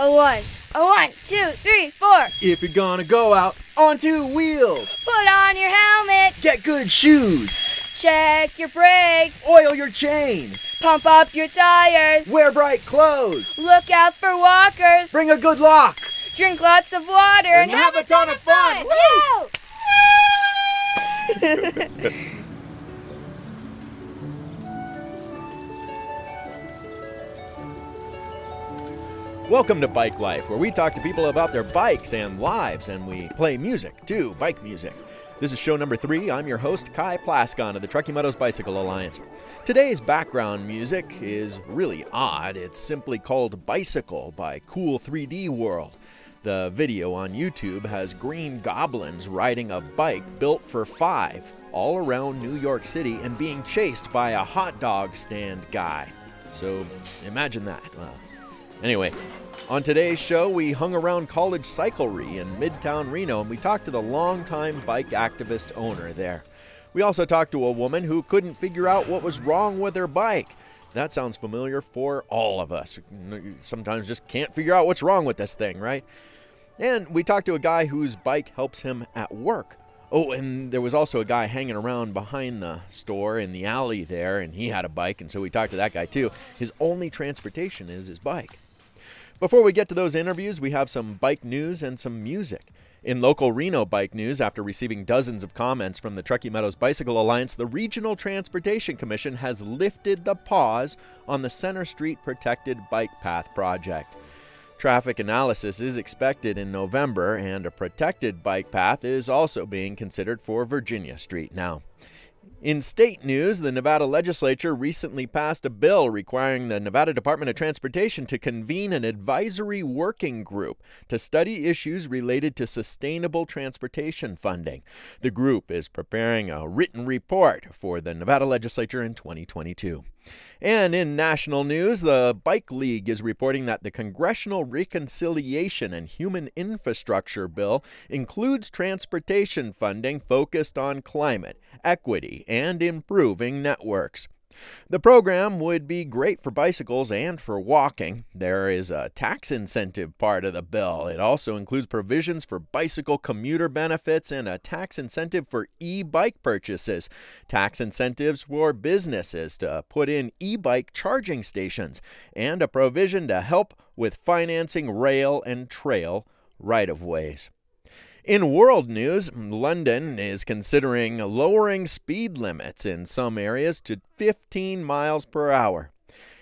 A one, two, three, four. If you're gonna go out on two wheels, Put on your helmet. get good shoes, Check your brakes. oil your chain, Pump up your tires. wear bright clothes, Look out for walkers. bring a good lock, Drink lots of water. and have a ton of fun. Woo! Welcome to Bike Life, where we talk to people about their bikes and lives, and we play music, too, bike music. This is show number 3. I'm your host, Kai Plaskon of the Truckee Meadows Bicycle Alliance. Today's background music is really odd. It's simply called Bicycle by Cool 3D World. The video on YouTube has green goblins riding a bike built for 5 all around New York City and being chased by a hot dog stand guy. So imagine that. Anyway, on today's show, we hung around College Cyclery in Midtown Reno, and we talked to the longtime bike activist owner there. We also talked to a woman who couldn't figure out what was wrong with her bike. That sounds familiar for all of us. Sometimes just can't figure out what's wrong with this thing, right? And we talked to a guy whose bike helps him at work. Oh, and there was also a guy hanging around behind the store in the alley there, and he had a bike, and so we talked to that guy too. His only transportation is his bike. Before we get to those interviews, we have some bike news and some music. In local Reno bike news, after receiving dozens of comments from the Truckee Meadows Bicycle Alliance, the Regional Transportation Commission has lifted the pause on the Center Street Protected Bike Path project. Traffic analysis is expected in November, and a protected bike path is also being considered for Virginia Street now. In state news, the Nevada legislature recently passed a bill requiring the Nevada Department of Transportation to convene an advisory working group to study issues related to sustainable transportation funding. The group is preparing a written report for the Nevada legislature in 2022. And in national news, the Bike League is reporting that the Congressional Reconciliation and Human Infrastructure Bill includes transportation funding focused on climate, equity, and improving networks. The program would be great for bicycles and for walking. There is a tax incentive part of the bill. It also includes provisions for bicycle commuter benefits and a tax incentive for e-bike purchases, tax incentives for businesses to put in e-bike charging stations, and a provision to help with financing rail and trail right-of-ways. In world news, London is considering lowering speed limits in some areas to 15 miles per hour.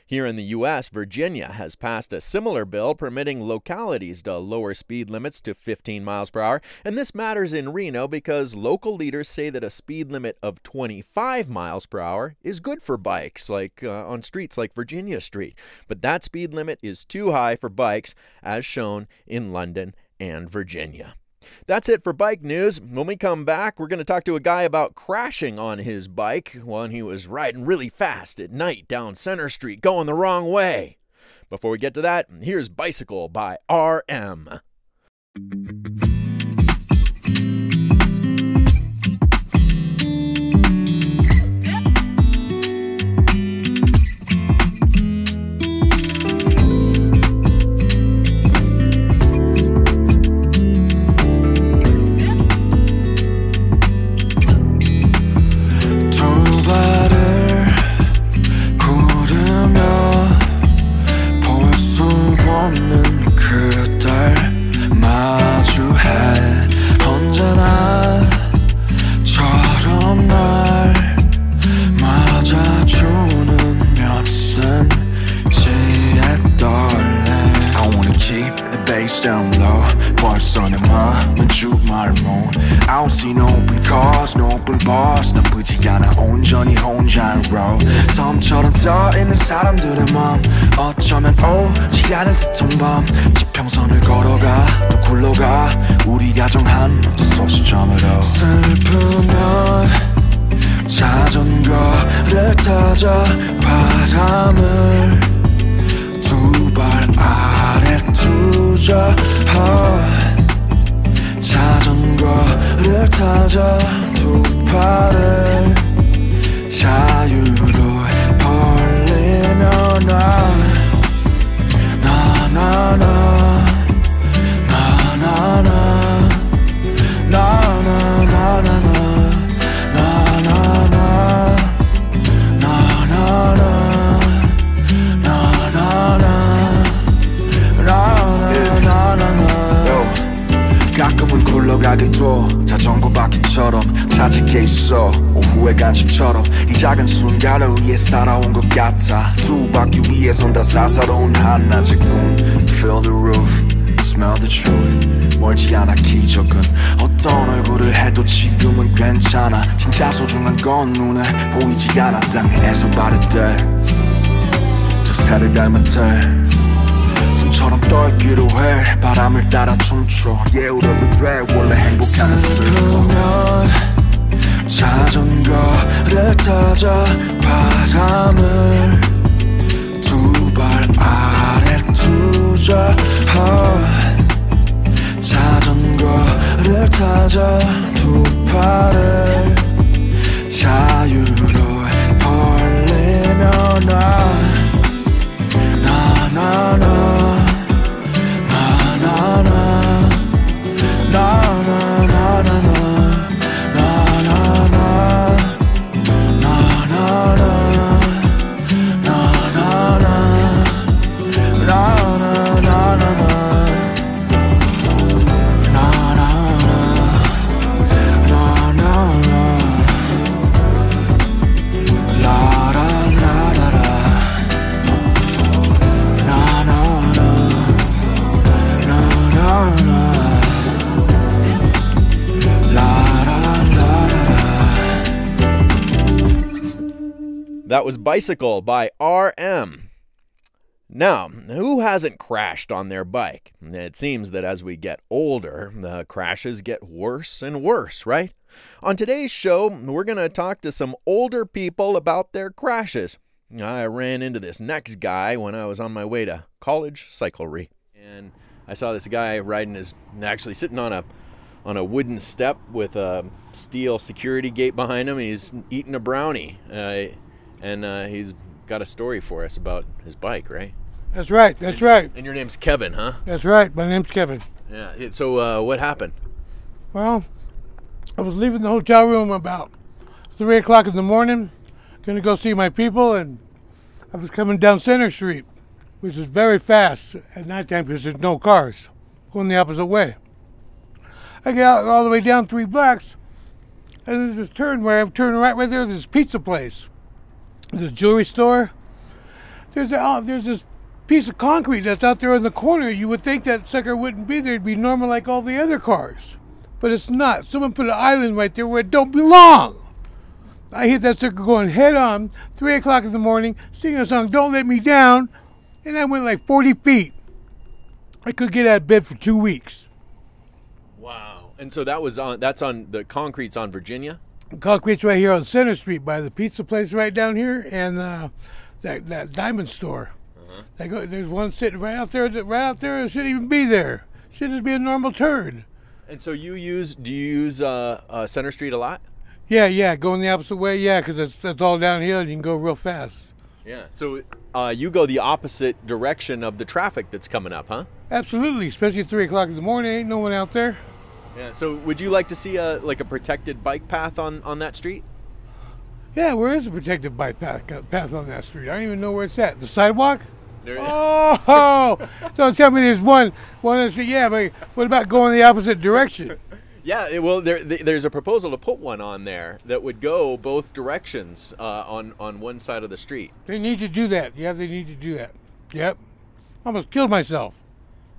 Here in the U.S., Virginia has passed a similar bill permitting localities to lower speed limits to 15 miles per hour, and this matters in Reno because local leaders say that a speed limit of 25 miles per hour is good for bikes, like on streets like Virginia Street. But that speed limit is too high for bikes, as shown in London and Virginia. That's it for bike news. When we come back, we're going to talk to a guy about crashing on his bike when he was riding really fast at night down Center Street going the wrong way. Before we get to that, here's Bicycle by RM. Down low, 벌써 내 맘은 주말모. I don't see no open cars, no open bars. 나쁘지 않아 온전히 혼자인 road. 섬처럼 떠있는 사람들의 맘 어쩌면 오지 않을 듯한 밤. 지평선을 걸어가 또 굴러가 우리 가정한 소시점으로. 슬프면 자전거를 타자 바람을 두 발 아래 두자. 자전거를 타자 두 팔을 자유로 벌리며 나 사직해 있어 오후의 간식처럼 이 작은 순간을 위해 살아온 것 같아 두 바퀴 위에 선다 사사로운 한낮의 꿈 Feel the roof, smell the truth 멀지 않아 기적은 어떤 얼굴을 해도 지금은 괜찮아 진짜 소중한 건 눈에 보이지 않아 땅에서 바를 때저 새를 닮은 때 섬처럼 떨기로 해 바람을 따라 춤춰 예우려도 돼 원래 행복하면 슬프면 자전거를 타자 바람을 두 발 아래 두자 자전거를 타자 두 팔을 자유로 벌리며 That was Bicycle by RM. Now, who hasn't crashed on their bike? It seems that as we get older, the crashes get worse and worse, right? On today's show, we're going to talk to some older people about their crashes. I ran into this next guy when I was on my way to College Cyclery. And I saw this guy actually sitting on a wooden step with a steel security gate behind him. He's eating a brownie. And he's got a story for us about his bike, right? That's right, right. And your name's Kevin, huh? That's right, my name's Kevin. Yeah, so what happened? Well, I was leaving the hotel room about 3 o'clock in the morning, going to go see my people, and I was coming down Center Street, which is very fast at nighttime because there's no cars, going the opposite way. I get out all the way down 3 blocks, and there's this turn where I'm turning right there, there's this pizza place. The jewelry store. There's this piece of concrete that's out there in the corner. You would think that sucker wouldn't be there. It'd be normal like all the other cars. But it's not. Someone put an island right there where it don't belong. I hit that sucker going head on, 3 o'clock in the morning, singing a song, Don't Let Me Down, and I went like 40 feet. I could get out of bed for 2 weeks. Wow. And so that's on the concrete's on Virginia? Concrete's right here on Center Street by the pizza place right down here and that diamond store. There's one sitting right out there. It shouldn't even be there. Should just be a normal turd. And so do you use Center Street a lot? Yeah, going the opposite way. Yeah, because that's all downhill and you can go real fast. Yeah. So you go the opposite direction of the traffic that's coming up, huh? Absolutely, especially at 3 o'clock in the morning. Ain't no one out there. Yeah. So would you like to see a protected bike path on that street? Yeah, where is the protected bike path on that street? I don't even know where it's at. The sidewalk? There, oh, don't tell me there's one on the street. Yeah, but what about going the opposite direction? Yeah, well, there's a proposal to put one on there that would go both directions on one side of the street. They need to do that. Yeah, they need to do that. Yep. I almost killed myself.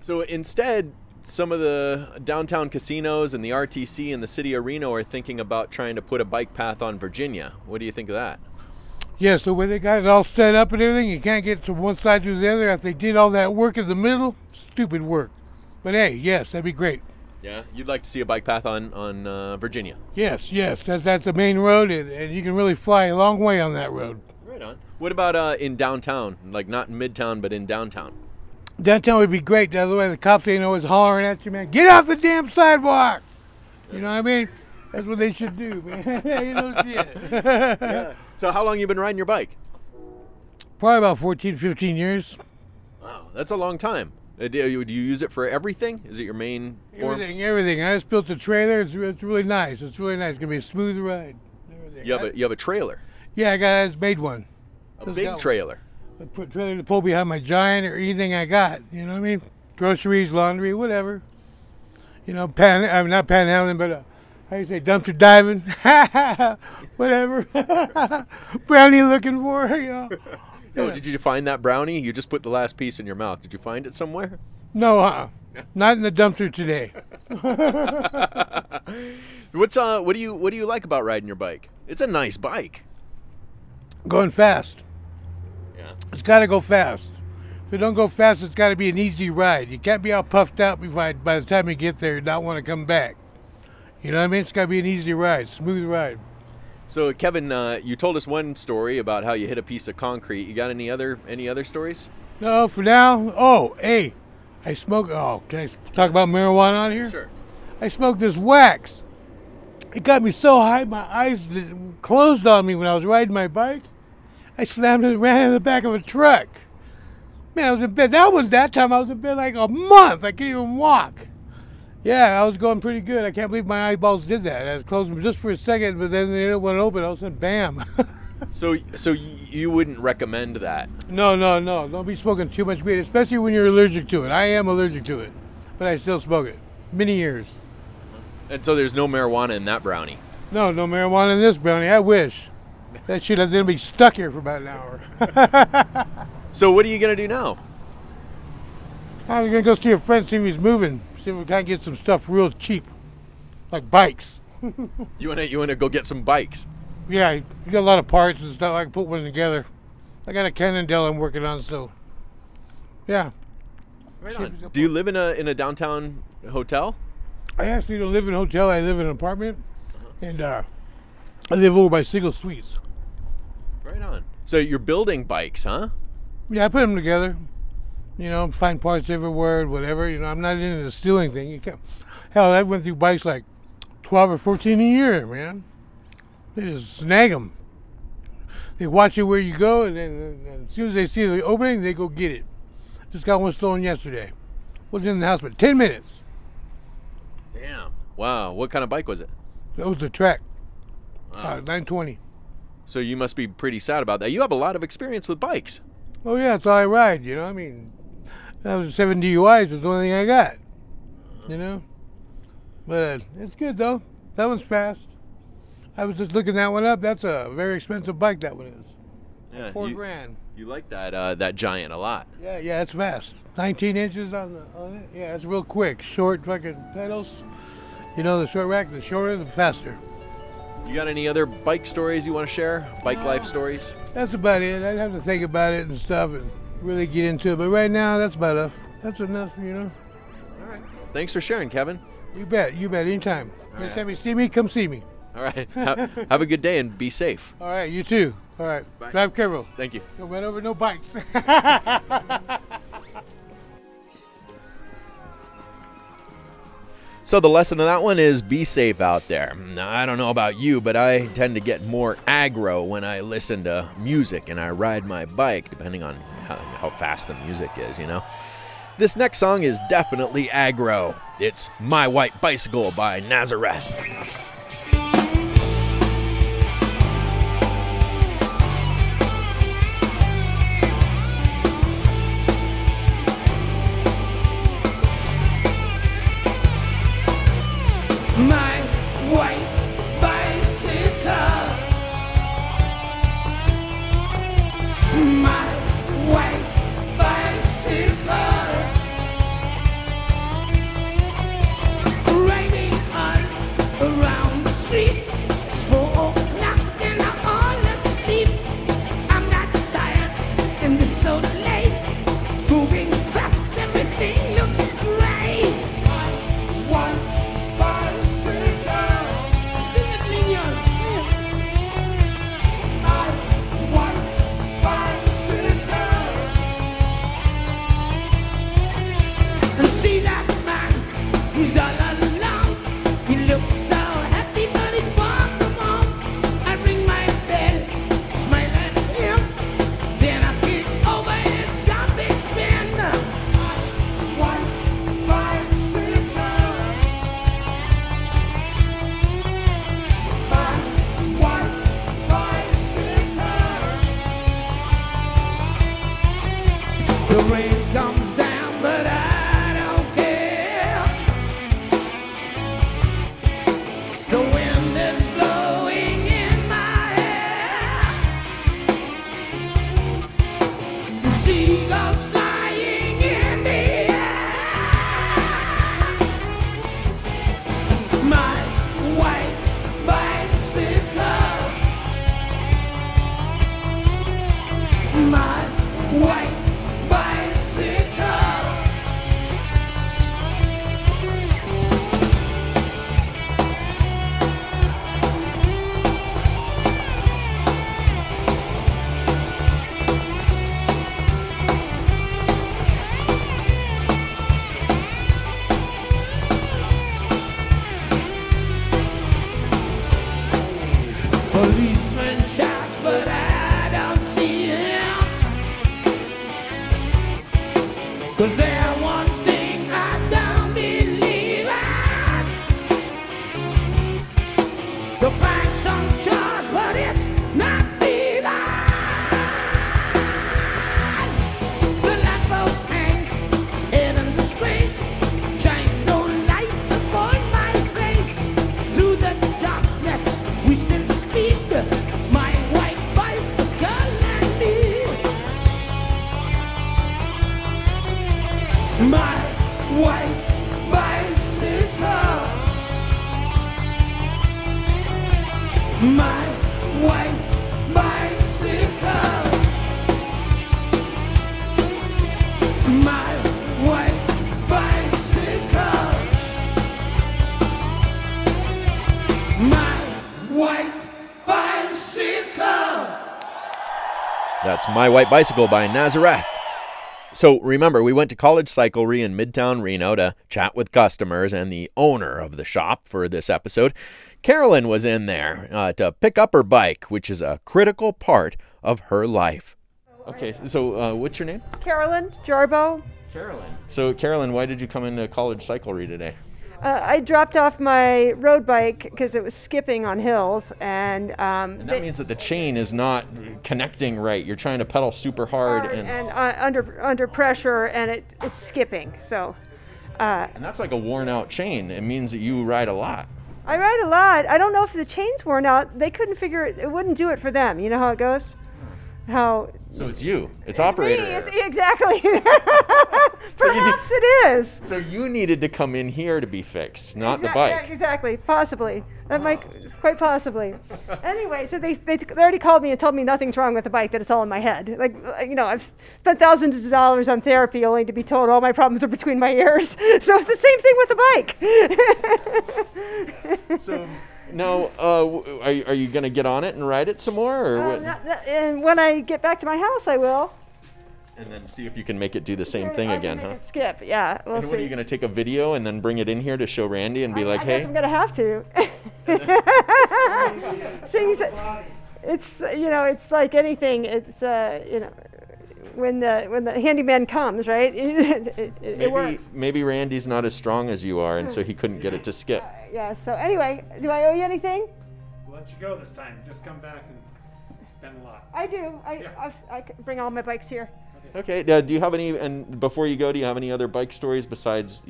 So instead, some of the downtown casinos and the RTC and the city of Reno are thinking about trying to put a bike path on Virginia. What do you think of that? Yeah, so when they got it all set up and everything, you can't get from one side to the other after they did all that work in the middle. Stupid work. But hey, yes, that'd be great. Yeah, you'd like to see a bike path on Virginia? Yes, that's the main road, and you can really fly a long way on that road. Right on. What about in downtown, like not in Midtown, but in downtown? Downtown would be great. The other way, the cops ain't always hollering at you, man. Get off the damn sidewalk! You know what I mean? That's what they should do, man. You know, shit. Yeah. So how long you been riding your bike? Probably about 14, 15 years. Wow, that's a long time. Do you use it for everything? Is it your main form? Everything. I just built a trailer. It's really nice. It's really nice. It's going to be a smooth ride. Everything. You have a trailer? Yeah, I just made one. A big trailer? I put a trailer to pull behind my Giant or anything I got. You know what I mean? Groceries, laundry, whatever. You know, not panhandling, but how you say, dumpster diving, whatever. Brownie looking for, you know. No, Yeah. did you find that brownie? You just put the last piece in your mouth. Did you find it somewhere? No, not in the dumpster today. What do you like about riding your bike? It's a nice bike. Going fast. Yeah. It's got to go fast. If it don't go fast, it's got to be an easy ride. You can't be all puffed out by the time you get there and not want to come back. You know what I mean? It's got to be an easy ride, smooth ride. So Kevin, you told us one story about how you hit a piece of concrete. You got any other stories? No, for now. Oh, hey, I smoke. Oh, can I talk about marijuana on here? Sure. I smoked this wax. It got me so high, my eyes closed on me when I was riding my bike. I slammed and ran in the back of a truck. Man, I was in bed. That time I was in bed like a month. I couldn't even walk. Yeah, I was going pretty good. I can't believe my eyeballs did that. I was closing them just for a second, but then they didn't want to open. All of a sudden, bam. So you wouldn't recommend that? No. Don't be smoking too much weed, especially when you're allergic to it. I am allergic to it, but I still smoke it. Many years. And so there's no marijuana in that brownie? No marijuana in this brownie. I wish. That shit is going to be stuck here for about an hour. So what are you going to do now? I'm going to go see a friend, see if he's moving. See if we can get some stuff real cheap. Like bikes. You want to go get some bikes? Yeah, you got a lot of parts and stuff. I can put one together. I got a Cannondale I'm working on, so yeah. Right on. Do you live in a downtown hotel? I actually don't live in a hotel. I live in an apartment, and I live over by Siegel Suites. Right on. So you're building bikes, huh? Yeah, I put them together. You know, find parts everywhere, whatever. You know, I'm not into the stealing thing. You can't. Hell, I went through bikes like 12 or 14 a year, man. They just snag them. They watch you where you go, and then as soon as they see the opening, they go get it. Just got one stolen yesterday. Wasn't in the house, but 10 minutes. Damn. Wow. What kind of bike was it? That was the track. 920. So you must be pretty sad about that. You have a lot of experience with bikes. Oh yeah, that's all I ride. You know, I mean, that was 7 DUIs. Is the only thing I got. You know, but it's good though. That one's fast. I was just looking that one up. That's a very expensive bike. That one is. Yeah, $4 grand. You like that Giant a lot. Yeah, it's fast. 19 inches on it. Yeah, it's real quick. Short fucking pedals. You know, the short rack, the shorter, the faster. You got any other bike stories you want to share? Bike life stories? That's about it. I'd have to think about it and stuff and really get into it. But right now, that's about enough. That's enough, you know. All right. Thanks for sharing, Kevin. You bet. Anytime. Next time you see me, come see me. All right. Have a good day and be safe. All right, you too. All right. Bye. Drive careful. Thank you. Don't run over no bikes. So the lesson of that one is be safe out there. Now, I don't know about you, but I tend to get more aggro when I listen to music and I ride my bike, depending on how fast the music is, you know. This next song is definitely aggro. It's My White Bicycle by Nazareth. My white bicycle, my white bicycle, riding on around the street. It's 4 o'clock and I'm all asleep. I'm not tired and it's so late. Moving fast, everything looks great. My white bicycle, sing it, mignon. My white bicycle. And see that man, he's all alone. He looks so happy, but he's far from home. I ring my bell, smile at him, then I kick over his garbage bin. My white bicycle. My white bicycle. The rain comes down, but I don't care. The My white bicycle. Policeman shouts, but I don't see him. 'Cause there's one thing I don't believe in. To find some charge, but it's not thieving. The lamppost hangs, his head in disgrace. Shines no light upon my face. Through the darkness, we still speak. My white bicycle and me. My white bicycle. My white bicycle. My white bicycle. My white bicycle. That's My White Bicycle by Nazareth. So remember, we went to College Cyclery in Midtown Reno to chat with customers and the owner of the shop for this episode. Carolyn was in there to pick up her bike, which is a critical part of her life. Okay, so what's your name? Carolyn Jarbo. Carolyn. So Carolyn, why did you come into College Cyclery today? I dropped off my road bike because it was skipping on hills, and And that means that the chain is not connecting right. You're trying to pedal super hard, and under pressure, and it's skipping. So that's like a worn out chain. It means that you ride a lot. I ride a lot. I don't know if the chain's worn out. They couldn't figure it. It wouldn't do it for them. You know how it goes? How? So it's you. It's operator me. error. Exactly. Perhaps it is. So you needed to come in here to be fixed, not the Yeah, bike. exactly. Possibly. That might, quite possibly. Anyway, so they already called me and told me nothing's wrong with the bike, that it's all in my head. Like, you know, I've spent thousands of dollars on therapy only to be told all my problems are between my ears. So it's the same thing with the bike. So now, are you going to get on it and ride it some more? Or what? And when I get back to my house, I will. And then see if you can make it do the same thing I again, can huh? make it skip, yeah. We'll And see. what are you going to take a video and then bring it in here to show Randy and be like, I hey? guess I'm gonna have to. Things, it's, you know, it's like anything. It's you know, when the handyman comes, right? It works. Maybe Randy's not as strong as you are, and so he couldn't get it to skip. Yeah. So anyway, do I owe you anything? We'll let you go this time. Just come back and spend a lot. I do. I bring all my bikes here. Okay. Do you have any? And before you go, do you have any other bike stories besides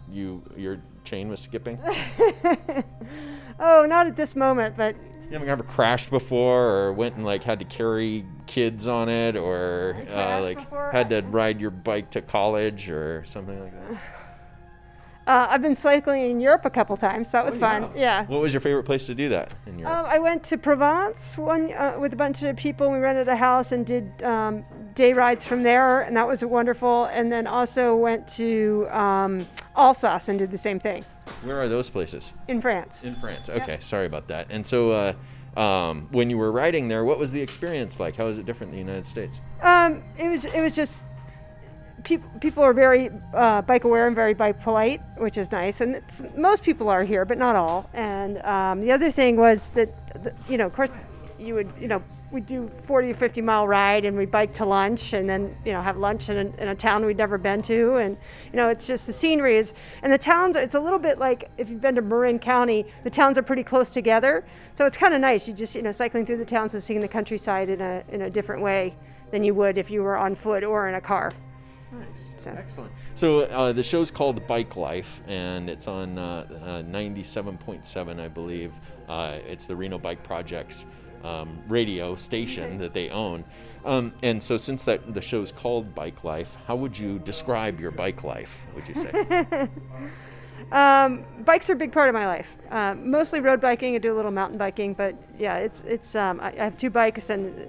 your chain was skipping? Oh, not at this moment, but. You haven't ever crashed before, or went and like had to carry kids on it, or like before? had to ride your bike to college or something like that? I've been cycling in Europe a couple times. That was fun. Yeah. What was your favorite place to do that in Europe? I went to Provence with a bunch of people. We rented a house and did day rides from there, and that was wonderful. And then also went to Alsace and did the same thing. Where are those places? In France. In France. Okay, sorry about that. And so when you were riding there, what was the experience like? How is it different in the United States? It was just people are very bike aware and very bike polite, which is nice. And most people are here, but not all. And the other thing was that, you know, of course, you would, you know, we'd do 40 or 50 mile ride and we'd bike to lunch and then, you know, have lunch in a town we'd never been to. And, you know, it's just the scenery is, and the towns, it's a little bit like if you've been to Marin County, the towns are pretty close together. So it's kind of nice. You just, you know, cycling through the towns and seeing the countryside in a different way than you would if you were on foot or in a car. Nice. So. Excellent. So the show's called Bike Life, and it's on 97.7, I believe. It's the Reno Bike Project's radio station that they own. And so since the show's called Bike Life, how would you describe your bike life, would you say? Bikes are a big part of my life. Mostly road biking. I do a little mountain biking, but yeah, it's I have two bikes, and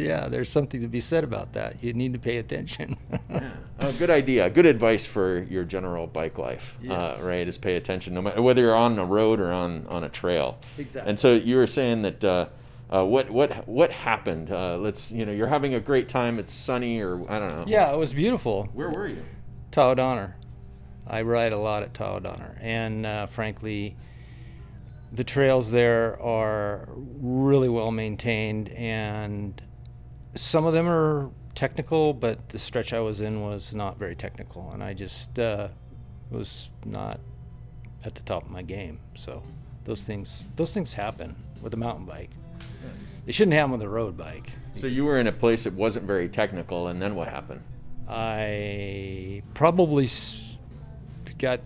yeah, there's something to be said about that. You need to pay attention. Yeah. Good idea. Good advice for your general bike life, Yes. right? Is pay attention, no matter whether you're on a road or on a trail. Exactly. And so you were saying that what happened? You're having a great time. It's sunny, or I don't know. Yeah, it was beautiful. Where were you? Tawadonner. I ride a lot at Tawadonner, and frankly, the trails there are really well maintained, and some of them are technical, but the stretch I was in was not very technical, and I just was not at the top of my game. So those things happen with a mountain bike. They shouldn't happen with a road bike. So you were in a place that wasn't very technical, and then what happened? I probably got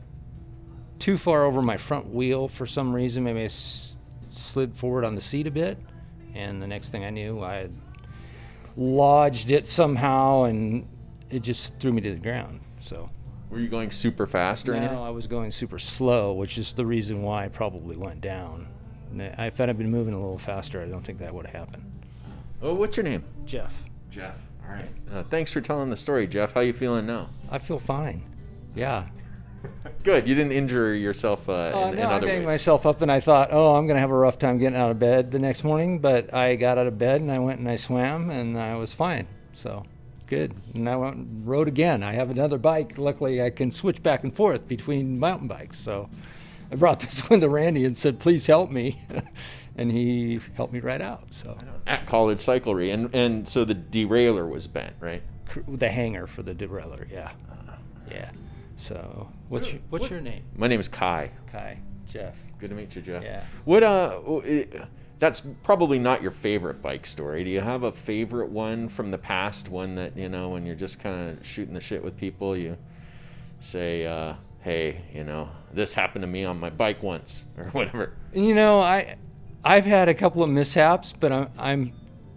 too far over my front wheel for some reason. Maybe I slid forward on the seat a bit, and the next thing I knew, I had lodged it somehow, and it just threw me to the ground. So. Were you going super fast or anything? No, I was going super slow, which is the reason why I probably went down. If I'd been moving a little faster, I don't think that would have happened. Oh, what's your name? Jeff. Jeff. All right. Thanks for telling the story, Jeff. How you feeling now? I feel fine. Yeah. Good. You didn't injure yourself in No, I other banged ways. myself up, and I thought, I'm going to have a rough time getting out of bed the next morning. But I got out of bed, and I went and I swam, and I was fine. So, good. And I went and rode again. I have another bike. Luckily, I can switch back and forth between mountain bikes. So, I brought this one to Randy and said, please help me. And he helped me right out. So At College Cyclery. And so the derailleur was bent, right? the hanger for the derailleur, yeah. Yeah. So what's your name? My name is Kai. Kai. Jeff. Good to meet you, Jeff. Yeah. That's probably not your favorite bike story. Do you have a favorite one from the past, one that, when you're just kind of shooting the shit with people, you say, hey, this happened to me on my bike once, or whatever? I've had a couple of mishaps, but I'm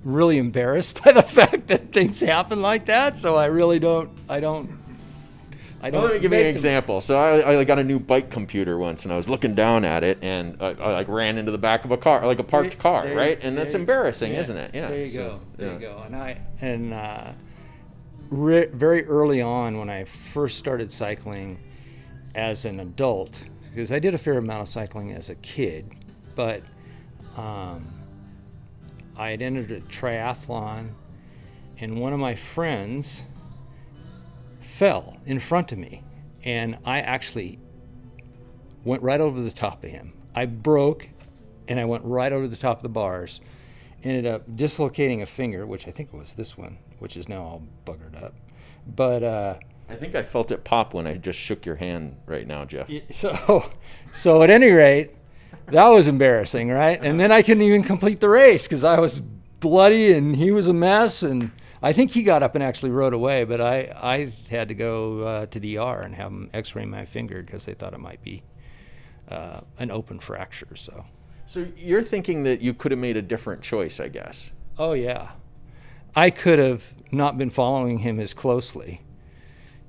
really embarrassed by the fact that things happen like that, so I really don't. Well, let me give you an example. So I got a new bike computer once, and I was looking down at it, and I ran into the back of a car, like a parked car, right? And that's embarrassing, isn't it? Yeah. There you go. There you go. And very early on, when I first started cycling as an adult, because I did a fair amount of cycling as a kid, but I had entered a triathlon, and one of my friends fell in front of me, and I actually went right over the top of him. I broke, and I went right over the top of the bars, ended up dislocating a finger, which I think was this one, which is now all buggered up. But I think I felt it pop when I just shook your hand right now, Jeff. So at any rate, that was embarrassing, right? And then I couldn't even complete the race because I was bloody and he was a mess, and I think he got up and actually rode away, but I had to go to the ER and have them x-ray my finger because they thought it might be an open fracture. So you're thinking that you could have made a different choice, I guess. Oh yeah, I could have not been following him as closely,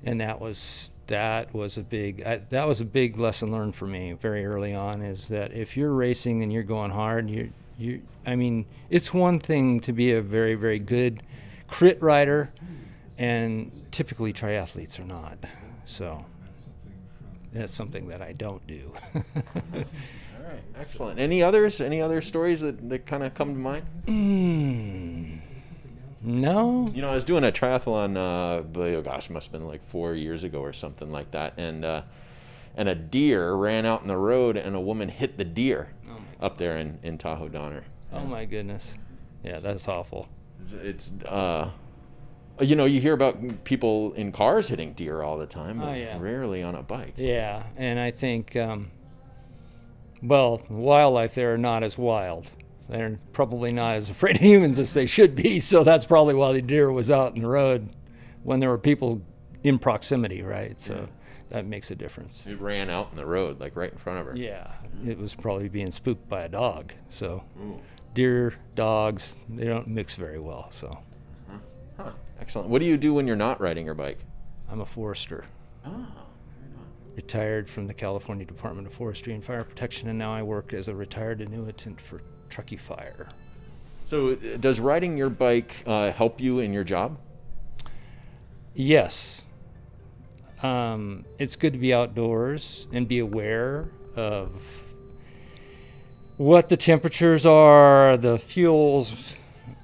and that was a big lesson learned for me very early on, is that if you're racing and you're going hard, it's one thing to be a very, very good crit rider, and typically triathletes are not. So that's something that I don't do. All right, excellent. Any other stories that kind of come to mind? No. I was doing a triathlon, it must have been like 4 years ago or something like that, and a deer ran out in the road, and a woman hit the deer up there in Tawadonner. Oh my goodness. Yeah, that's awful. It's you hear about people in cars hitting deer all the time, but rarely on a bike. Yeah, and I think, wildlife there are not as wild. They're probably not as afraid of humans as they should be, so that's probably why the deer was out in the road when there were people in proximity, right? So that makes a difference. It ran out in the road, like right in front of her. Yeah, it was probably being spooked by a dog. So deer, dogs, they don't mix very well. So. Huh. Excellent. What do you do when you're not riding your bike? I'm a forester. Oh, very nice. Retired from the California Department of Forestry and Fire Protection, and now I work as a retired annuitant for Truckee Fire. So does riding your bike help you in your job? Yes. It's good to be outdoors and be aware of what the temperatures are, the fuels,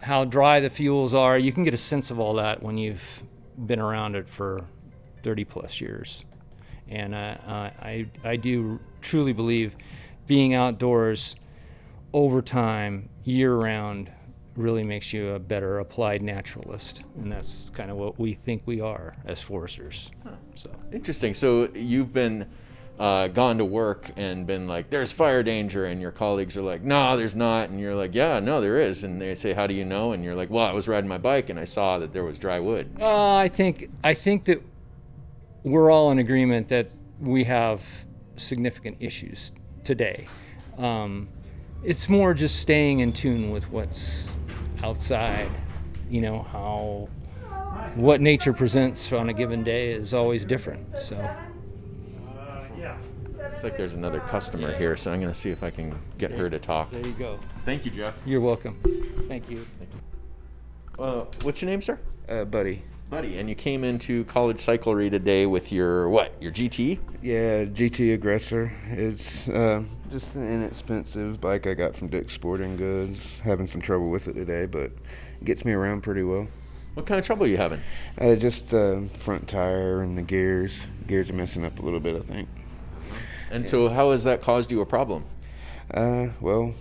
how dry the fuels are. You can get a sense of all that when you've been around it for 30 plus years. And I do truly believe being outdoors over time, year round, really makes you a better applied naturalist. And that's kind of what we think we are as foresters. So Interesting. So you've been gone to work and been like, there's fire danger, and your colleagues are like, no, there's not, and you're like, yeah, no, there is, and they say, how do you know? And you're like, well, I was riding my bike and I saw that there was dry wood. I think that we're all in agreement that we have significant issues today. It's more just staying in tune with what's outside. You know, what nature presents on a given day is always different. So It's like there's another customer here, so I'm going to see if I can get her to talk. there you go. Thank you, Jeff. You're welcome. Thank you. What's your name, sir? Buddy. Buddy, and you came into College Cyclery today with your what? Your GT? Yeah, GT Aggressor. It's just an inexpensive bike I got from Dick's Sporting Goods. Having some trouble with it today, but it gets me around pretty well. What kind of trouble are you having? Just front tire and the gears. Gears are messing up a little bit, I think. And so how has that caused you a problem? Well,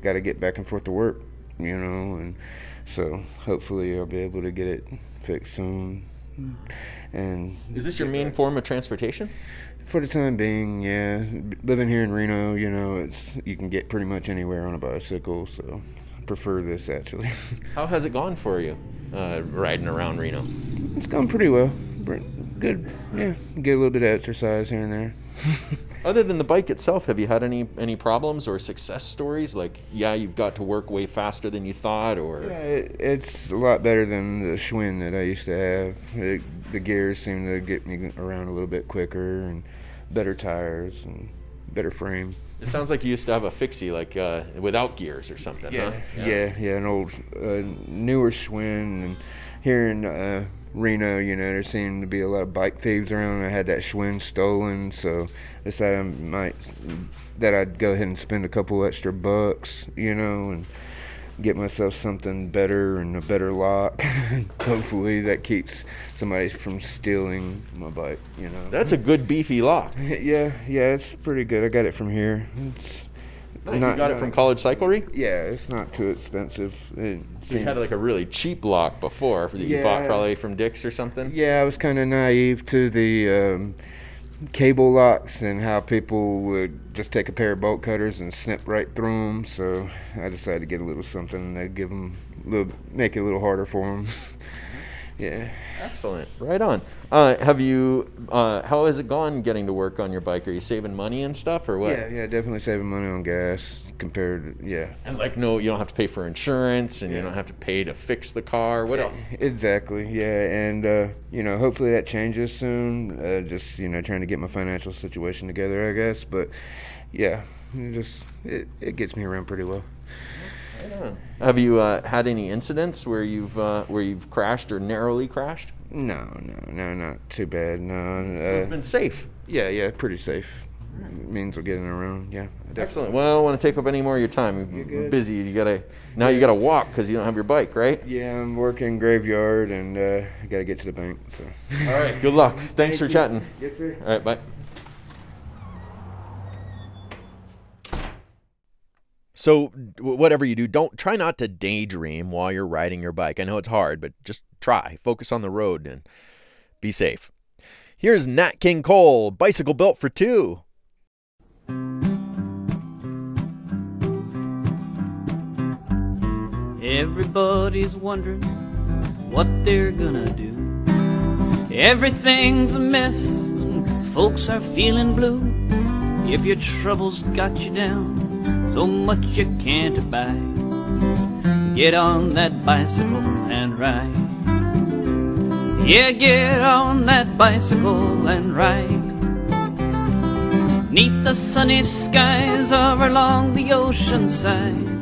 got to get back and forth to work, you know, and so hopefully I'll be able to get it fixed soon. And Is this your main form of transportation? for the time being, yeah. Living here in Reno, you know, you can get pretty much anywhere on a bicycle, so I prefer this actually. How has it gone for you, riding around Reno? It's gone pretty well. Good, yeah. Get a little bit of exercise here and there. Other than the bike itself, have you had any problems or success stories? Like, yeah, you've got to work way faster than you thought, or? Yeah, it's a lot better than the Schwinn that I used to have. The gears seem to get me around a little bit quicker, and better tires and better frame. It sounds like you used to have a fixie, like without gears or something, huh? Yeah, an old newer Schwinn. And here in Reno, you know, there seemed to be a lot of bike thieves around. I had that Schwinn stolen, so I decided that I'd go ahead and spend a couple extra bucks, you know, and get myself something better and a better lock. Hopefully that keeps somebody from stealing my bike, you know. That's a good beefy lock. Yeah, it's pretty good. I got it from here. It's Nice. You got it from College Cyclery? Yeah, it's not too expensive. So you had like a really cheap lock before that you bought probably from Dick's or something? Yeah, I was kind of naive to the cable locks and how people would just take a pair of bolt cutters and snip right through them. So I decided to get a little something that give them make it a little harder for them. Yeah. Excellent. Right on. How has it gone getting to work on your bike? Are you saving money and stuff, or what? Yeah, definitely saving money on gas compared to, yeah. And like, no, you don't have to pay for insurance, and you don't have to pay to fix the car. What else? Exactly, yeah. And, you know, hopefully that changes soon. Just, you know, trying to get my financial situation together, I guess. But, yeah, it gets me around pretty well. Have you had any incidents where you've crashed or narrowly crashed? No, not too bad. No. So it's been safe. Yeah, pretty safe. Means we're getting around. Yeah. Definitely. Excellent. Well, I don't want to take up any more of your time. You're busy. You gotta walk because you don't have your bike, right? Yeah, I'm working graveyard and I gotta get to the bank. So. All right. Good luck. Thanks for chatting. Yes, sir. All right. Bye. So whatever you do, try not to daydream while you're riding your bike. I know it's hard, but just try. Focus on the road and be safe. Here's Nat King Cole, Bicycle Built for Two. Everybody's wondering what they're gonna do. Everything's a mess and folks are feeling blue. If your troubles got you down so much you can't abide, get on that bicycle and ride. Yeah, get on that bicycle and ride. 'Neath the sunny skies or along the ocean side,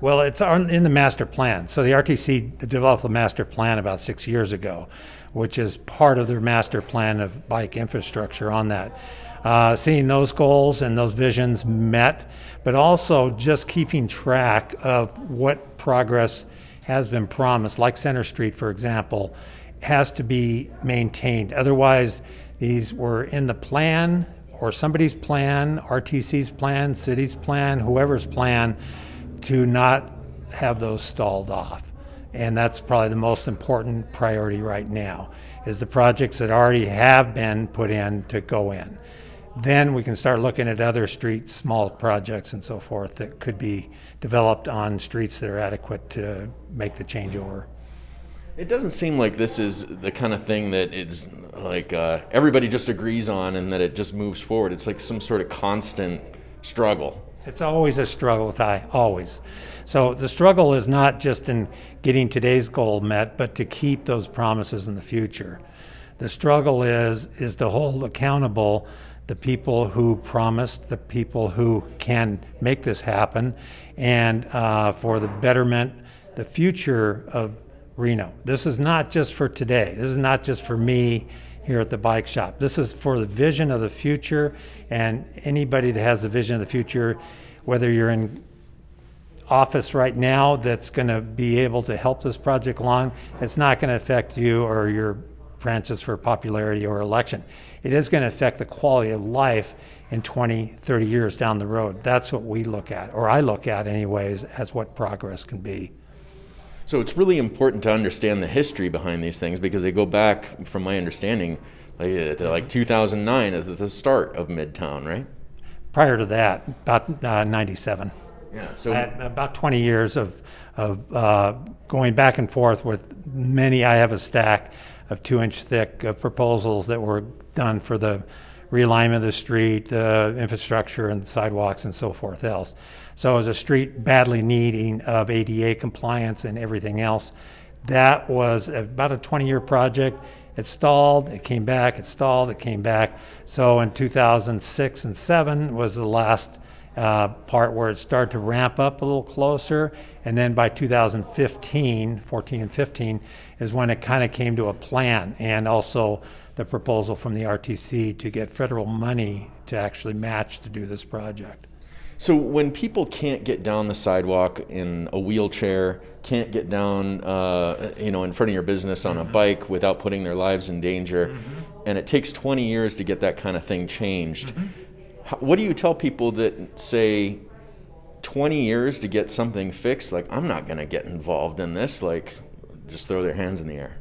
Well, it's in the master plan. So the RTC developed a master plan about 6 years ago, which is part of their master plan of bike infrastructure on that. Seeing those goals and those visions met, but also just keeping track of what progress has been promised, like Center Street, for example, has to be maintained. Otherwise, these were in the plan or somebody's plan, RTC's plan, city's plan, whoever's plan, to not have those stalled off. And that's probably the most important priority right now, is the projects that already have been put in to go in. Then we can start looking at other streets, small projects and so forth that could be developed on streets that are adequate to make the changeover. It doesn't seem like this is the kind of thing that is like everybody just agrees on and that it just moves forward. It's like some sort of constant struggle. It's always a struggle, Ty, always. So the struggle is not just in getting today's goal met, but to keep those promises in the future. The struggle is to hold accountable the people who promised, the people who can make this happen, and for the betterment, the future of Reno. This is not just for today. This is not just for me here at the bike shop. This is for the vision of the future, and anybody that has the vision of the future, whether you're in office right now that's going to be able to help this project along, it's not going to affect you or your chances for popularity or election. It is going to affect the quality of life in 20, 30 years down the road. That's what we look at, or I look at anyways, as what progress can be. So it's really important to understand the history behind these things, because they go back, from my understanding, to like 2009 at the start of Midtown, right? Prior to that, about 97. Yeah. So about 20 years of going back and forth with many. I have a stack of 2-inch thick proposals that were done for the realignment of the street, the infrastructure and the sidewalks and so forth else. So as a street badly needing of ADA compliance and everything else, that was about a 20-year project. It stalled, it came back, it stalled, it came back. So in 2006 and 7 was the last part where it started to ramp up a little closer. And then by 2015, 14 and 15, is when it kind of came to a plan, and also the proposal from the RTC to get federal money to actually match to do this project. So when people can't get down the sidewalk in a wheelchair, can't get down, in front of your business on a bike without putting their lives in danger, and it takes 20 years to get that kind of thing changed, what do you tell people that say 20 years to get something fixed? Like, I'm not going to get involved in this. Like, just throw their hands in the air.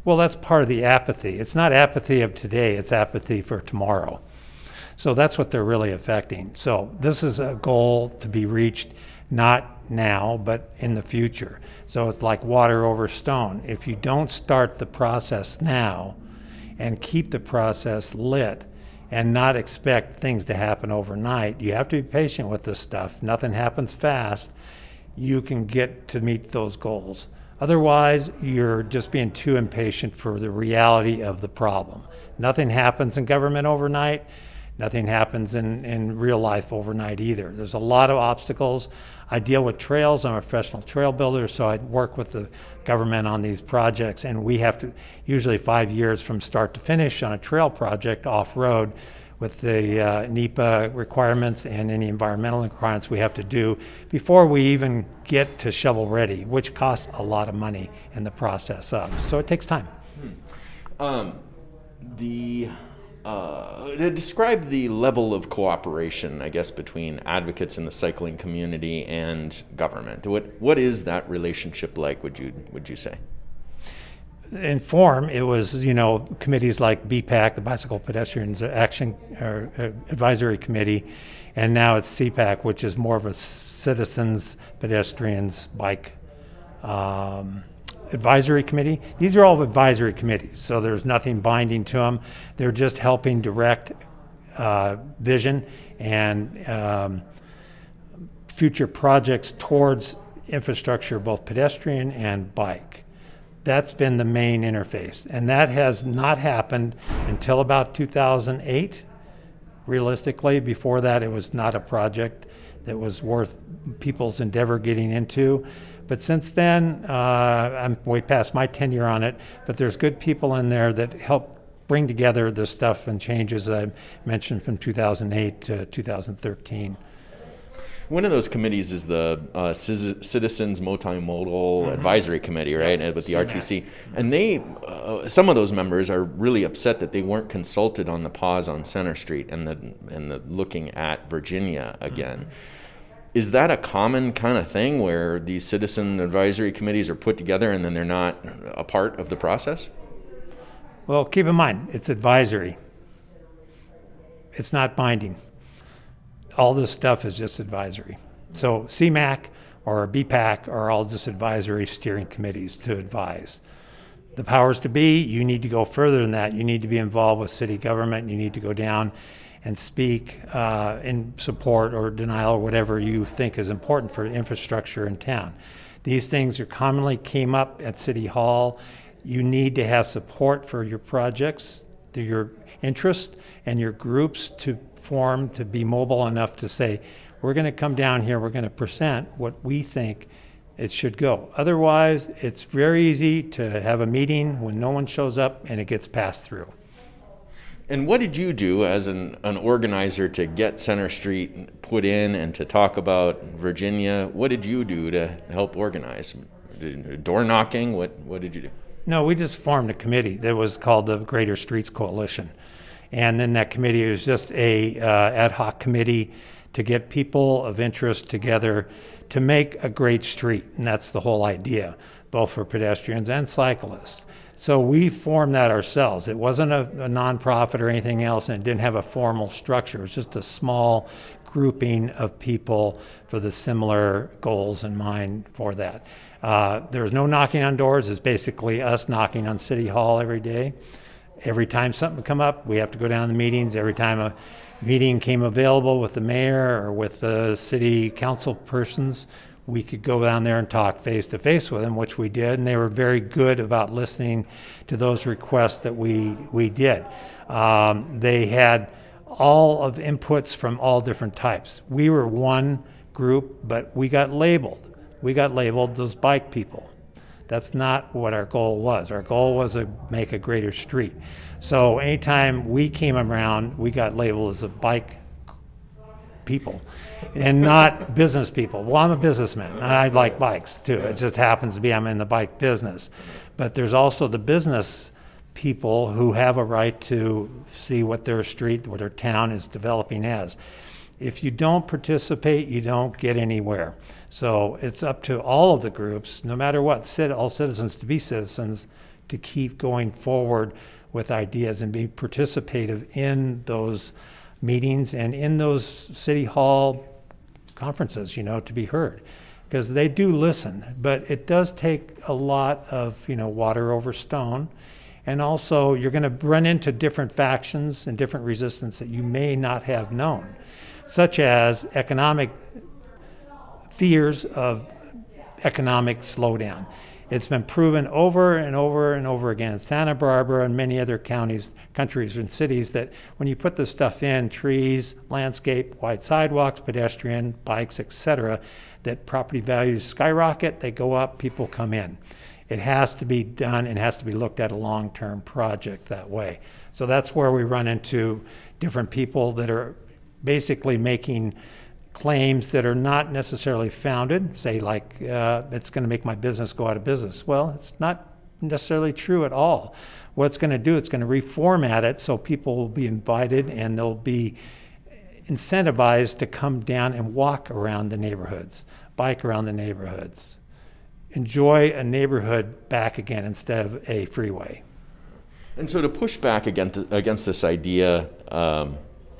Well, that's part of the apathy. It's not apathy of today, it's apathy for tomorrow. So that's what they're really affecting. So this is a goal to be reached not now, but in the future. So it's like water over stone. If you don't start the process now and keep the process lit and not expect things to happen overnight, you have to be patient with this stuff. Nothing happens fast. You can get to meet those goals. Otherwise, you're just being too impatient for the reality of the problem. Nothing happens in government overnight. Nothing happens in real life overnight either. There's a lot of obstacles. I deal with trails. I'm a professional trail builder, so I work with the government on these projects, and we have to usually 5 years from start to finish on a trail project off-road with the NEPA requirements and any environmental requirements we have to do before we even get to shovel ready, which costs a lot of money in the process of. So it takes time. Describe the level of cooperation, I guess, between advocates in the cycling community and government. What is that relationship like, would you say? In form, it was, committees like BPAC, the Bicycle Pedestrians Action or Advisory Committee, and now it's CPAC, which is more of a citizens, pedestrians, bike advisory committee. These are all advisory committees, so there's nothing binding to them. They're just helping direct vision and future projects towards infrastructure, both pedestrian and bike. That's been the main interface, and that has not happened until about 2008. Realistically, before that, it was not a project that was worth people's endeavor getting into. But since then, I'm way past my tenure on it, but there's good people in there that help bring together the stuff and changes that I mentioned from 2008 to 2013. One of those committees is the Citizens Multimodal Advisory Committee, right, with the RTC. And they, some of those members are really upset that they weren't consulted on the pause on Center Street and the looking at Virginia again. Is that a common kind of thing where these citizen advisory committees are put together and then they're not a part of the process? Well, keep in mind, it's advisory. It's not binding. All this stuff is just advisory. So CMAC or BPAC are all just advisory steering committees to advise. The powers to be, you need to go further than that. You need to be involved with city government. You need to go down and speak in support or denial or whatever you think is important for infrastructure in town. These things are commonly came up at City Hall. You need to have support for your projects, your interests, and your groups to form, to be mobile enough to say, we're going to come down here, we're going to present what we think it should go. Otherwise, it's very easy to have a meeting when no one shows up and it gets passed through. And what did you do as an organizer to get Center Street put in and to talk about Virginia? What did you do to help organize? Door knocking? What did you do? No, we just formed a committee that was called the Greater Streets Coalition. And then that committee was just a ad hoc committee to get people of interest together to make a great street. And that's the whole idea, both for pedestrians and cyclists. So we formed that ourselves. It wasn't a nonprofit or anything else, and it didn't have a formal structure. It was just a small grouping of people for the similar goals in mind for that. There's no knocking on doors. It's basically us knocking on City Hall every day. Every time something come up, we have to go down to the meetings. Every time a meeting came available with the mayor or with the city council persons, we could go down there and talk face to face with them, which we did, and they were very good about listening to those requests that we did. They had all of inputs from all different types. We were one group, but we got labeled. We got labeled those bike people. That's not what our goal was. Our goal was to make a greater street. So anytime we came around, we got labeled as a bike people and not business people. Well, I'm a businessman and I like bikes too. It just happens to be I'm in the bike business. But there's also the business people who have a right to see what their street, what their town is developing as. If you don't participate, you don't get anywhere. So it's up to all of the groups, no matter what, all citizens to be citizens, to keep going forward with ideas and be participative in those meetings and in those City Hall conferences, you know, to be heard. Because they do listen, but it does take a lot of, you know, water over stone. And also you're going to run into different factions and different resistance that you may not have known, such as economic fears of economic slowdown. It's been proven over and over and over again in Santa Barbara and many other counties, countries and cities that when you put this stuff in, trees, landscape, wide sidewalks, pedestrian, bikes, etc., that property values skyrocket, they go up, people come in. It has to be done and has to be looked at a long-term project that way. So that's where we run into different people that are basically making claims that are not necessarily founded, say like, it's going to make my business go out of business. Well, it's not necessarily true at all. What it's going to do, it's going to reformat it so people will be invited and they'll be incentivized to come down and walk around the neighborhoods, bike around the neighborhoods, enjoy a neighborhood back again instead of a freeway. And so to push back against this idea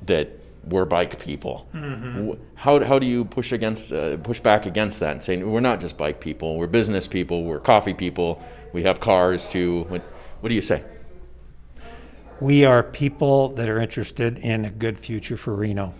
that we're bike people. Mm-hmm. How do you push back against that and say we're not just bike people, we're business people, we're coffee people, we have cars too? What do you say? We are people that are interested in a good future for Reno.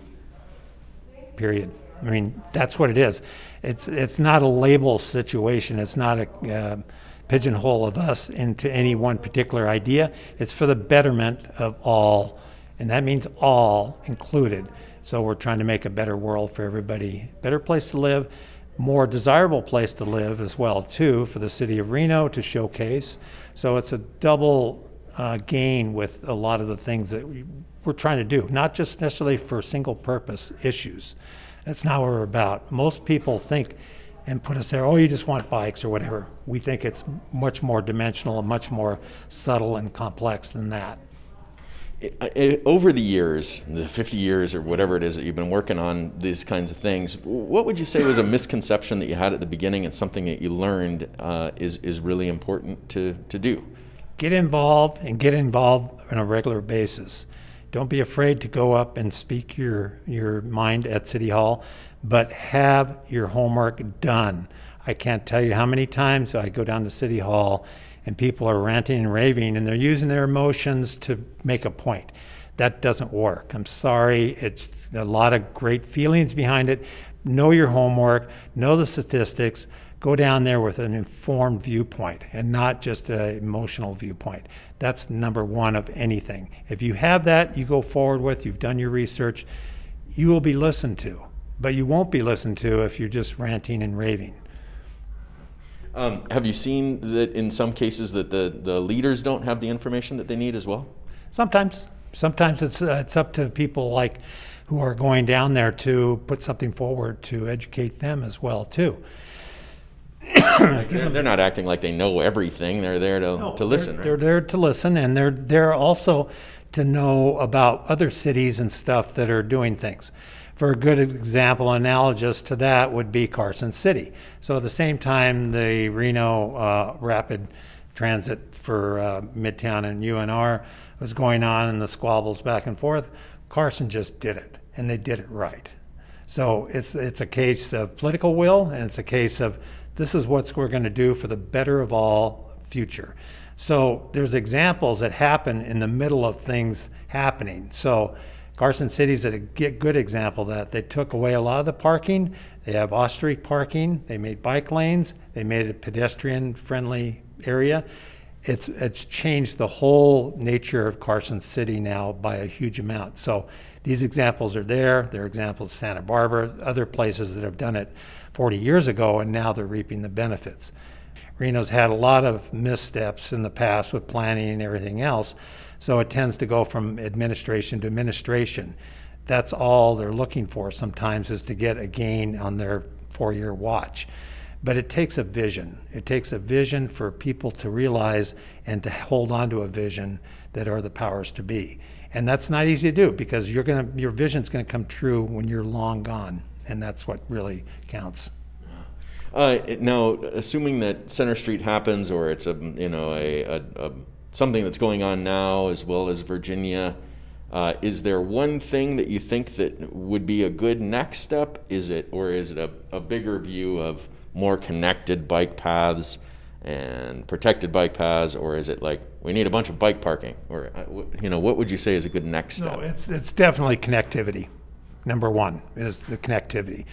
Period. I mean, that's what it is. It's not a label situation. It's not a pigeonhole of us into any one particular idea. It's for the betterment of all. And that means all included. So we're trying to make a better world for everybody, better place to live, more desirable place to live as well too, for the city of Reno to showcase. So it's a double gain with a lot of the things that we're trying to do, not just necessarily for single purpose issues. That's not what we're about. Most people think and put us there, oh, you just want bikes or whatever. We think it's much more dimensional and much more subtle and complex than that. Over the years, the 50 years or whatever it is that you've been working on these kinds of things, what would you say was a misconception that you had at the beginning and something that you learned is really important to do? Get involved, and get involved on a regular basis. Don't be afraid to go up and speak your mind at City Hall, but have your homework done. I can't tell you how many times I go down to City Hall and people are ranting and raving and they're using their emotions to make a point. That doesn't work. I'm sorry. It's a lot of great feelings behind it. Know your homework, know the statistics, go down there with an informed viewpoint and not just an emotional viewpoint. That's number one of anything. If you have that, you go forward with, you've done your research, you will be listened to. But you won't be listened to if you're just ranting and raving. Have you seen that in some cases that the leaders don't have the information that they need as well? Sometimes. Sometimes it's up to people like who are going down there to put something forward to educate them as well too. Like they're not acting like they know everything. They're there to listen. They're there to listen, and they're there also to know about other cities and stuff that are doing things. For a good example, analogous to that would be Carson City. So at the same time, the Reno Rapid Transit for Midtown and UNR was going on and the squabbles back and forth, Carson just did it, and they did it right. So it's a case of political will, and it's a case of this is what we're going to do for the better of all future. So there's examples that happen in the middle of things happening. So Carson City's a good example of that. They took away a lot of the parking. They have off-street parking. They made bike lanes. They made it a pedestrian-friendly area. It's changed the whole nature of Carson City now by a huge amount. So these examples are there. There are examples of Santa Barbara, other places that have done it 40 years ago, and now they're reaping the benefits. Reno's had a lot of missteps in the past with planning and everything else, so it tends to go from administration to administration. That's all they're looking for sometimes, is to get a gain on their 4-year watch. But it takes a vision. It takes a vision for people to realize and to hold on to a vision that are the powers to be. And that's not easy to do, because your vision's going to come true when you're long gone, and that's what really counts. Now, assuming that Center Street happens, or it's something that's going on now as well as Virginia, is there one thing that you think that would be a good next step? Is it a bigger view of more connected bike paths and protected bike paths, or is it like we need a bunch of bike parking, or what would you say is a good next step? No, it's definitely connectivity. Number one is the connectivity,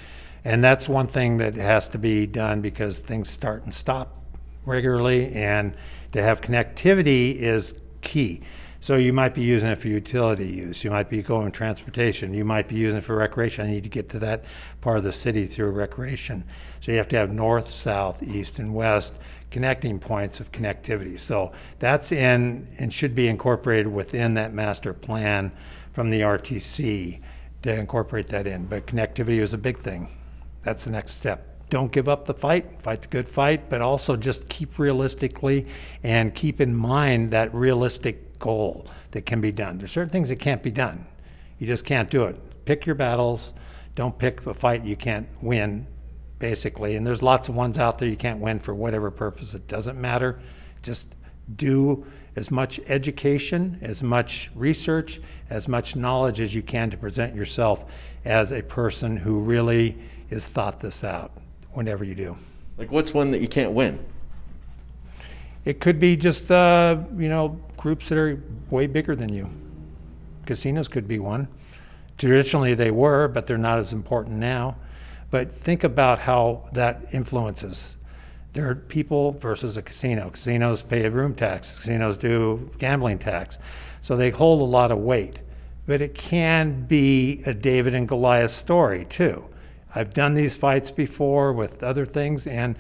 and that's one thing that has to be done because things start and stop regularly, and to have connectivity is key. So you might be using it for utility use, you might be going transportation, you might be using it for recreation. I need to get to that part of the city through recreation. So you have to have north, south, east, and west connecting points of connectivity. So that's in and should be incorporated within that master plan from the RTC to incorporate that in. But connectivity is a big thing. That's the next step. Don't give up the fight the good fight, but also just keep realistically and keep in mind that realistic goal that can be done. There's certain things that can't be done. You just can't do it. Pick your battles. Don't pick a fight you can't win, basically. And there's lots of ones out there you can't win for whatever purpose. It doesn't matter. Just do as much education, as much research, as much knowledge as you can to present yourself as a person who really has thought this out whenever you do. Like, what's one that you can't win? It could be just, groups that are way bigger than you. Casinos could be one. Traditionally they were, but they're not as important now. But think about how that influences. There are people versus a casino. Casinos pay a room tax. Casinos do gambling tax. So they hold a lot of weight. but it can be a David and Goliath story too. I've done these fights before with other things, and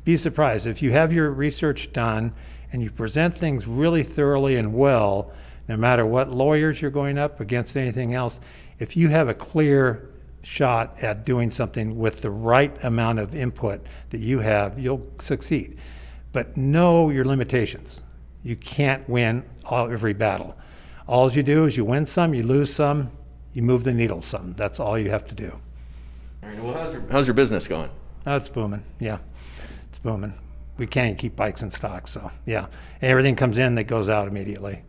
be surprised if you have your research done and you present things really thoroughly and well, no matter what lawyers you're going up against, anything else, if you have a clear shot at doing something with the right amount of input that you have, you'll succeed. But know your limitations. You can't win every battle. All you do is you win some, you lose some, you move the needle some. That's all you have to do. All right, well, how's your business going? Oh, it's booming, yeah. It's booming. We can't even keep bikes in stock, so yeah. And everything comes in that goes out immediately.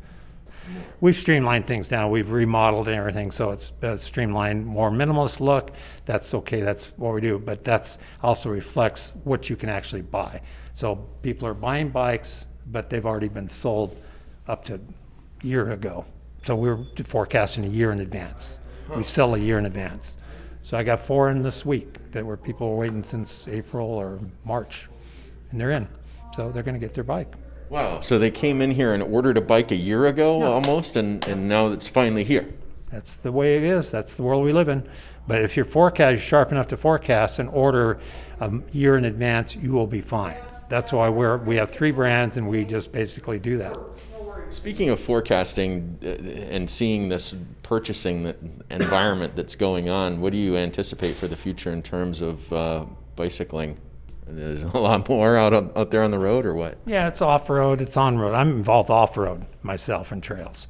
We've streamlined things down. We've remodeled and everything, so it's streamlined, more minimalist look. That's okay, that's what we do, but that's also reflects what you can actually buy. So people are buying bikes, but they've already been sold up to a year ago. So we're forecasting a year in advance. We sell a year in advance. So I got 4 in this week that were people were waiting since April or March, and they're in. So they're gonna get their bike. Wow. So they came in here and ordered a bike a year ago almost, and now it's finally here. That's the way it is. That's the world we live in. But if your forecast is sharp enough to forecast and order a year in advance, you will be fine. That's why we have 3 brands, and we just basically do that. Speaking of forecasting and seeing this purchasing environment that's going on, what do you anticipate for the future in terms of bicycling? There's a lot more out there on the road, or what? Yeah, it's off-road, it's on-road. I'm involved off-road myself in trails.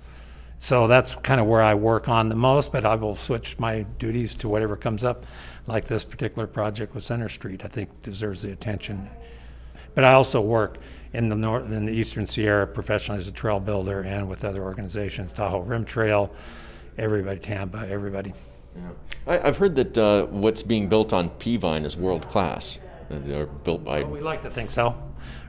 So that's kind of where I work on the most, but I will switch my duties to whatever comes up, like this particular project with Center Street. I think deserves the attention. But I also work in the Eastern Sierra professionally as a trail builder and with other organizations, Tahoe Rim Trail, everybody, Tampa, everybody. Yeah. I've heard that what's being built on Peavine is world-class. They're built by... Well, we like to think so,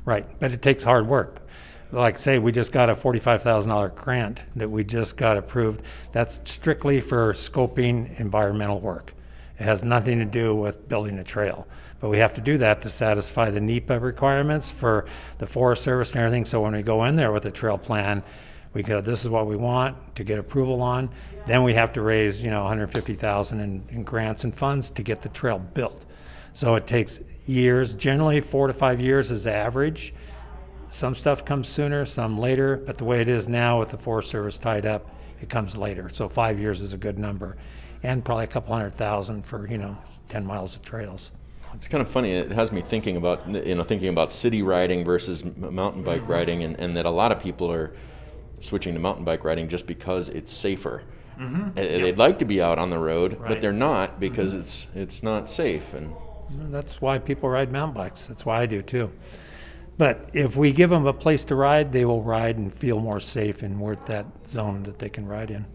right, but it takes hard work. Like I say, we just got a $45,000 grant that we just got approved. That's strictly for scoping environmental work. It has nothing to do with building a trail. But we have to do that to satisfy the NEPA requirements for the Forest Service and everything. So when we go in there with a trail plan, we go, this is what we want to get approval on. Then we have to raise, $150,000 in grants and funds to get the trail built. So it takes years, generally 4 to 5 years is average. Some stuff comes sooner, some later, but the way it is now with the Forest Service tied up, it comes later. So 5 years is a good number. And probably a couple $100,000 for, 10 miles of trails. It's kind of funny. It has me thinking about city riding versus mountain bike riding, and that a lot of people are switching to mountain bike riding just because it's safer. Mm-hmm. They'd like to be out on the road, right, but they're not because it's not safe. And that's why people ride mountain bikes. That's why I do too. But if we give them a place to ride, they will ride and feel more safe and we're at that zone that they can ride in.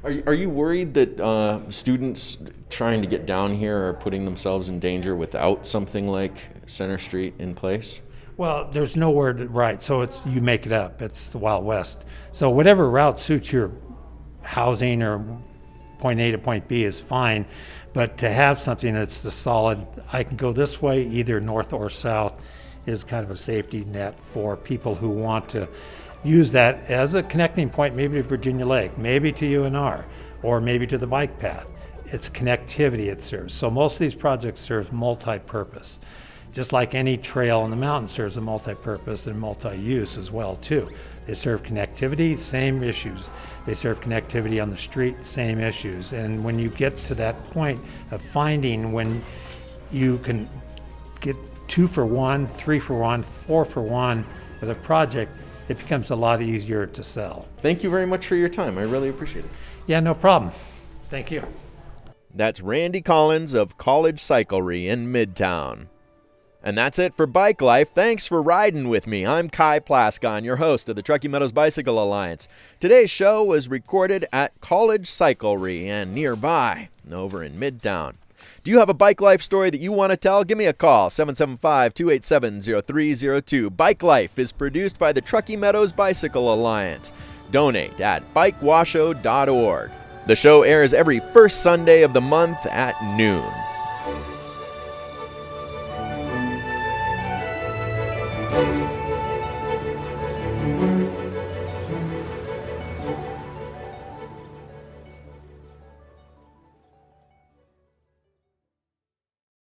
Are you worried that students trying to get down here are putting themselves in danger without something like Center Street in place? Well, there's nowhere to ride, so you make it up. It's the Wild West. So whatever route suits your housing or point A to point B is fine, but to have something that's the solid, I can go this way, either north or south, is kind of a safety net for people who want to use that as a connecting point, maybe to Virginia Lake, maybe to UNR, or maybe to the bike path. It's connectivity it serves. So most of these projects serve multi-purpose. Just like any trail in the mountain serves a multi-purpose and multi-use as well too. They serve connectivity, same issues. They serve connectivity on the street, same issues. And when you get to that point of finding when you can get 2 for 1, 3 for 1, 4 for 1 with a project, it becomes a lot easier to sell. Thank you very much for your time. I really appreciate it. Yeah, no problem. Thank you. That's Randy Collins of College Cyclery in Midtown. And that's it for Bike Life. Thanks for riding with me. I'm Kai Plascon, your host of the Truckee Meadows Bicycle Alliance. Today's show was recorded at College Cyclery and nearby, over in Midtown. Do you have a Bike Life story that you want to tell? Give me a call, 775-287-0302. Bike Life is produced by the Truckee Meadows Bicycle Alliance. Donate at bikewasho.org. The show airs every first Sunday of the month at noon.